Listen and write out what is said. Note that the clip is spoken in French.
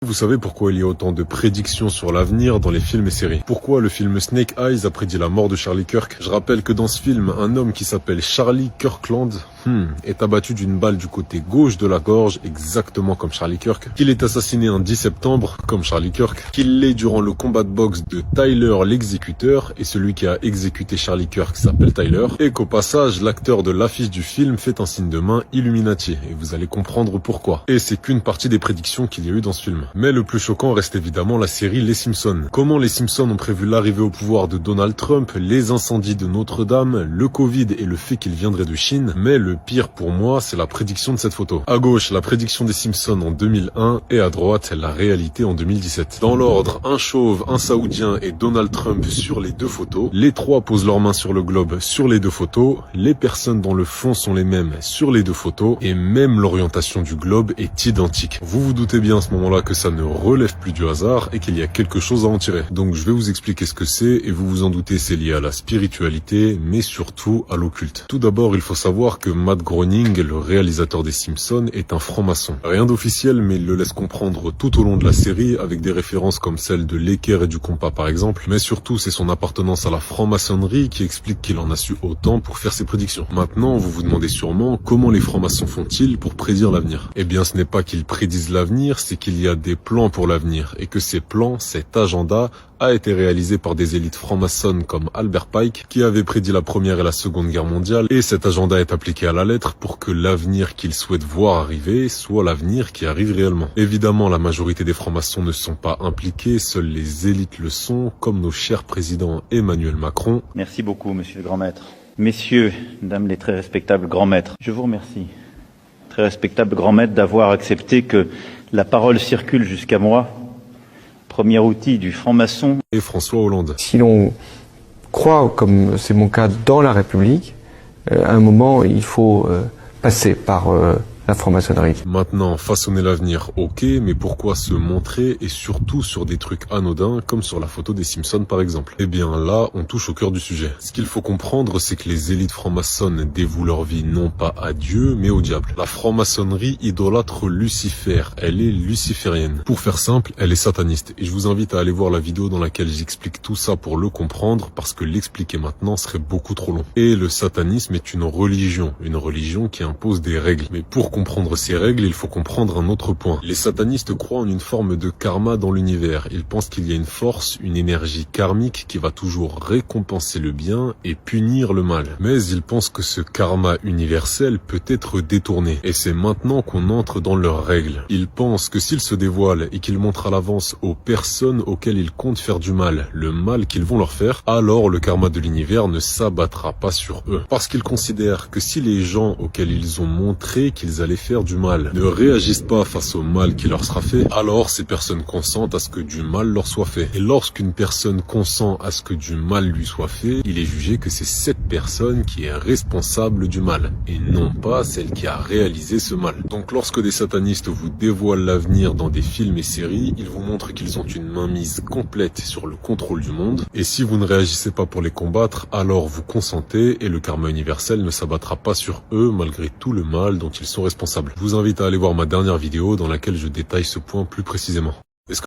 vous savez pourquoi il y a autant de prédictions sur l'avenir dans les films et séries? Pourquoi le film Snake Eyes a prédit la mort de Charlie Kirk? Je rappelle que dans ce film, un homme qui s'appelle Charlie Kirkland est abattu d'une balle du côté gauche de la gorge, exactement comme Charlie Kirk, qu'il est assassiné un 10 septembre, comme Charlie Kirk, qu'il l'est durant le combat de boxe de Tyler l'exécuteur, et celui qui a exécuté Charlie Kirk s'appelle Tyler, et qu'au passage, l'acteur de l'affiche du film fait un signe de main Illuminati, et vous allez comprendre pourquoi. Et c'est qu'une partie des prédictions qu'il y a eu dans ce film. Mais le plus choquant reste évidemment la série Les Simpsons. Comment les Simpsons ont prévu l'arrivée au pouvoir de Donald Trump, les incendies de Notre-Dame, le Covid et le fait qu'il viendrait de Chine, mais le pire pour moi, c'est la prédiction de cette photo. À gauche, la prédiction des Simpsons en 2001 et à droite, la réalité en 2017. Dans l'ordre, un chauve, un saoudien et Donald Trump sur les deux photos. Les trois posent leurs mains sur le globe sur les deux photos. Les personnes dans le fond sont les mêmes sur les deux photos et même l'orientation du globe est identique. Vous vous doutez bien à ce moment-là que ça ne relève plus du hasard et qu'il y a quelque chose à en tirer. Donc je vais vous expliquer ce que c'est et vous vous en doutez, c'est lié à la spiritualité mais surtout à l'occulte. Tout d'abord, il faut savoir que Matt Groening, le réalisateur des Simpsons, est un franc-maçon. Rien d'officiel, mais il le laisse comprendre tout au long de la série avec des références comme celles de l'équerre et du compas par exemple. Mais surtout, c'est son appartenance à la franc-maçonnerie qui explique qu'il en a su autant pour faire ses prédictions. Maintenant, vous vous demandez sûrement comment les francs-maçons font-ils pour prédire l'avenir? Eh bien, ce n'est pas qu'ils prédisent l'avenir, c'est qu'il y a des plans pour l'avenir et que ces plans, cet agenda, a été réalisé par des élites franc-maçonnes comme Albert Pike qui avait prédit la Première et la Seconde Guerre mondiale, et cet agenda est appliqué à la lettre pour que l'avenir qu'ils souhaitent voir arriver soit l'avenir qui arrive réellement. Évidemment, la majorité des francs-maçons ne sont pas impliqués, seules les élites le sont, comme nos chers présidents Emmanuel Macron. Merci beaucoup, monsieur le grand maître. Messieurs, mesdames les très respectables grands maîtres, je vous remercie, très respectable grand maître, d'avoir accepté que la parole circule jusqu'à moi, premier outil du franc-maçon. Et François Hollande. Si l'on croit, comme c'est mon cas, dans la République, à un moment, il faut passer par la franc-maçonnerie. Maintenant, façonner l'avenir, ok, mais pourquoi se montrer et surtout sur des trucs anodins comme sur la photo des Simpsons par exemple? Eh bien là, on touche au cœur du sujet. Ce qu'il faut comprendre, c'est que les élites franc-maçonnes dévouent leur vie non pas à Dieu, mais au diable. La franc-maçonnerie idolâtre Lucifer, elle est luciférienne. Pour faire simple, elle est sataniste. Et je vous invite à aller voir la vidéo dans laquelle j'explique tout ça pour le comprendre, parce que l'expliquer maintenant serait beaucoup trop long. Et le satanisme est une religion qui impose des règles. Mais pour comprendre ces règles, il faut comprendre un autre point. Les satanistes croient en une forme de karma dans l'univers. Ils pensent qu'il y a une force, une énergie karmique qui va toujours récompenser le bien et punir le mal. Mais ils pensent que ce karma universel peut être détourné. Et c'est maintenant qu'on entre dans leurs règles. Ils pensent que s'ils se dévoilent et qu'ils montrent à l'avance aux personnes auxquelles ils comptent faire du mal, le mal qu'ils vont leur faire, alors le karma de l'univers ne s'abattra pas sur eux. Parce qu'ils considèrent que si les gens auxquels ils ont montré qu'ils allaient faire du mal ne réagissent pas face au mal qui leur sera fait, alors ces personnes consentent à ce que du mal leur soit fait. Et lorsqu'une personne consent à ce que du mal lui soit fait, il est jugé que c'est cette personne qui est responsable du mal, et non pas celle qui a réalisé ce mal. Donc lorsque des satanistes vous dévoilent l'avenir dans des films et séries, ils vous montrent qu'ils ont une mainmise complète sur le contrôle du monde, et si vous ne réagissez pas pour les combattre, alors vous consentez et le karma universel ne s'abattra pas sur eux malgré tout le mal dont ils sont responsables. Je vous invite à aller voir ma dernière vidéo dans laquelle je détaille ce point plus précisément.